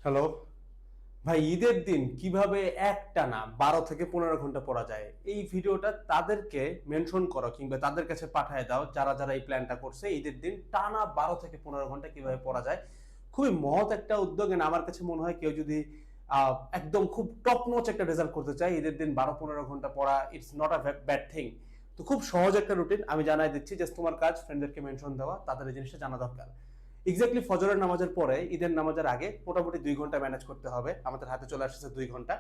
Hello ভাই, ঈদের দিন কিভাবে একটানা 12 থেকে 15 ঘন্টা পড়া যায়? এই ভিডিওটা তাদেরকে মেনশন করো কিংবা তাদের কাছে পাঠায় দাও যারা যারা এই প্ল্যানটা করছে ঈদের দিন টানা 12 থেকে 15 ঘন্টা কিভাবে পড়া যায়। খুবই মহৎ একটা উদ্যোগ। আমার কাছে মনে হয় কেউ যদি একদম খুব টপ নচ একটা রেজাল্ট করতে চায়, ঈদের দিন 12-15 ঘন্টা পড়া it's not a bad thing. তো খুব সহজ একটা রুটিন আমি জানাই দিচ্ছি। জাস্ট তোমার কাজ ফ্রেন্ডদেরকে মেনশন দেওয়া, তাদের এই জিনিসটা জানা দরকার। এক্স্যাক্টলি ফজরের নামাজের পরে ঈদের নামাজের আগে মোটামুটি 2 ঘন্টা ম্যানেজ করতে হবে। আমাদের হাতে চলে আসছে 2 ঘন্টা।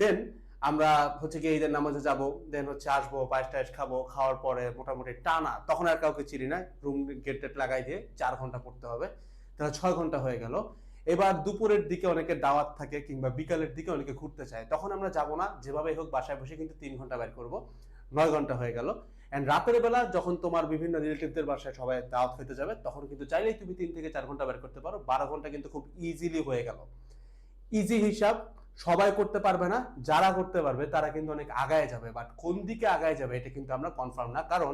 দেন আমরা হচ্ছে গিয়ে ঈদের নামাজে যাব, দেন হচ্ছে আসবো, পায়েস টায়েস খাবো, খাওয়ার পরে মোটামুটি টানা, তখন আর কাউকে চিনি না, রুম গেট টেট লাগাই দিয়ে 4 ঘন্টা পড়তে হবে। তাহলে 6 ঘন্টা হয়ে গেল। এবার দুপুরের দিকে অনেকে দাওয়াত থাকে কিংবা বিকালের দিকে অনেকে ঘুরতে চায়, তখন আমরা যাব না, যেভাবেই হোক বাসায় বসে কিন্তু 3 ঘন্টা বের করবো। 9 ঘন্টা হয়ে গেল। এন্ড রাতের বেলা যখন তোমার বিভিন্ন রিলেটিভদের বাসায় সবাই দাওয়াত হইতে যাবে, তখন কিন্তু চাইলেই তুমি 3 থেকে 4 ঘন্টা বের করতে পারো। 12 ঘন্টা কিন্তু খুব ইজিলি হয়ে গেল। ইজি হিসাব সবাই করতে পারবে না, যারা করতে পারবে তারা কিন্তু অনেক আগায় যাবে, বাট কোন দিকে আগায় যাবে এটা কিন্তু আমরা কনফার্ম না। কারণ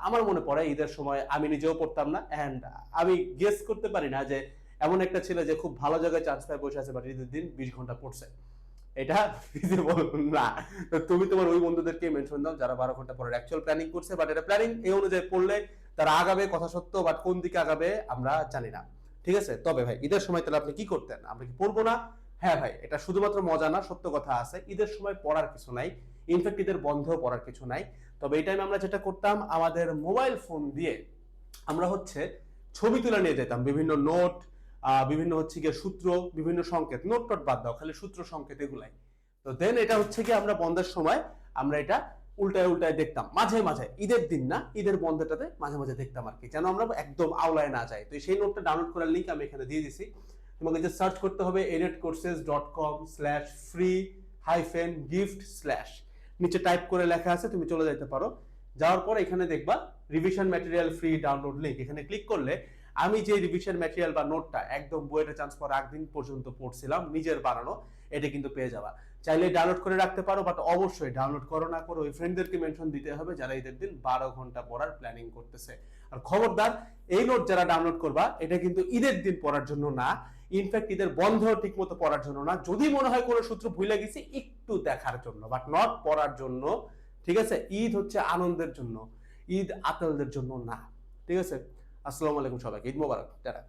আমার মনে পড়ে ঈদের সময় আমি নিজেও পড়তাম না, এন্ড আমি গেস করতে পারি না যে এমন একটা ছেলে যে খুব ভালো জায়গায় চান্স পায় বসে আছে, বাট ঈদের দিন 20 ঘন্টা পড়ছে। এটা ফিজিবল না। তো তুমি তোমার ওই বন্ধুদেরকে মেনশন দাও যারা 12 ঘন্টা পরে অ্যাকচুয়াল প্ল্যানিং করছে, বাট এটা প্ল্যানিং এই অনুযায়ী পড়লে তারা আগাবে কথা সত্য, বাট কোন দিকে আগাবে আমরা জানি না। ঠিক আছে? তবে ভাই ঈদের সময় তাহলে আপনি কি করতেন? আমরা কি পড়বো না? হ্যাঁ ভাই, এটা শুধুমাত্র মজা না, সত্য কথা আছে। ঈদের সময় পড়ার কিছু নাই, ইনফ্যাক্ট ঈদের বন্ধেও পড়ার কিছু নাই। তবে এই টাইমে আমরা যেটা করতাম, আমাদের মোবাইল ফোন দিয়ে আমরা হচ্ছে ছবি তুলে নিয়ে যেতাম বিভিন্ন নোট, বিভিন্ন হচ্ছে গিয়ে সূত্র, বিভিন্ন সংকেত, নোট টোট বাদ দাও, খালি সূত্র সংকেত এগুলাই। তো দেন এটা হচ্ছে কি আমরা বন্ধের সময় আমরা এটা উল্টায় উল্টায় দেখতাম মাঝে মাঝে, ঈদের দিন না, ঈদের বন্ধটাতে মাঝে মাঝে দেখতাম আর কি, যেন আমরা একদম আওলায় না যাই। তো সেই নোটটা ডাউনলোড করার লিঙ্ক আমি এখানে দিয়ে দিছি। তোমাকে যে সার্চ করতে হবে editcourses.com/free-gift/, নিচে টাইপ করে লেখা আছে, তুমি চলে যাইতে পারো। যাওয়ার পর এখানে দেখবা revision material free download link, এখানে ক্লিক করলে আমি যে রিভিশন ম্যাটেরিয়াল বা নোটটা একদম বইয়ের চান্স পাওয়ার আগদিন পর্যন্ত পড়ছিলাম নিজের বানানো, এটা কিন্তু পেয়ে যাবা। চাইলে ডাউনলোড করে রাখতে পারো, বাট অবশ্যই ডাউনলোড করো না করো ওই ফ্রেন্ডদেরকে মেনশন দিতে হবে যারা ঈদের দিন 12 ঘন্টা পড়ার প্ল্যানিং করতেছে। আর খবরদার, এই নোট যারা ডাউনলোড করবা এটা কিন্তু ঈদের দিন পড়ার জন্য না, ইনফ্যাক্ট ঈদের বন্ধ ঠিক মতো পড়ার জন্য না, যদি মনে হয় কোনো সূত্র ভুলে গেছি একটু দেখার জন্য, বাট নট পড়ার জন্য। ঠিক আছে? ঈদ হচ্ছে আনন্দের জন্য, ঈদ আতালদের জন্য না। ঠিক আছে? আসসালামু আলাইকুম সবাইকে, ঈদ মোবারক, টাটা।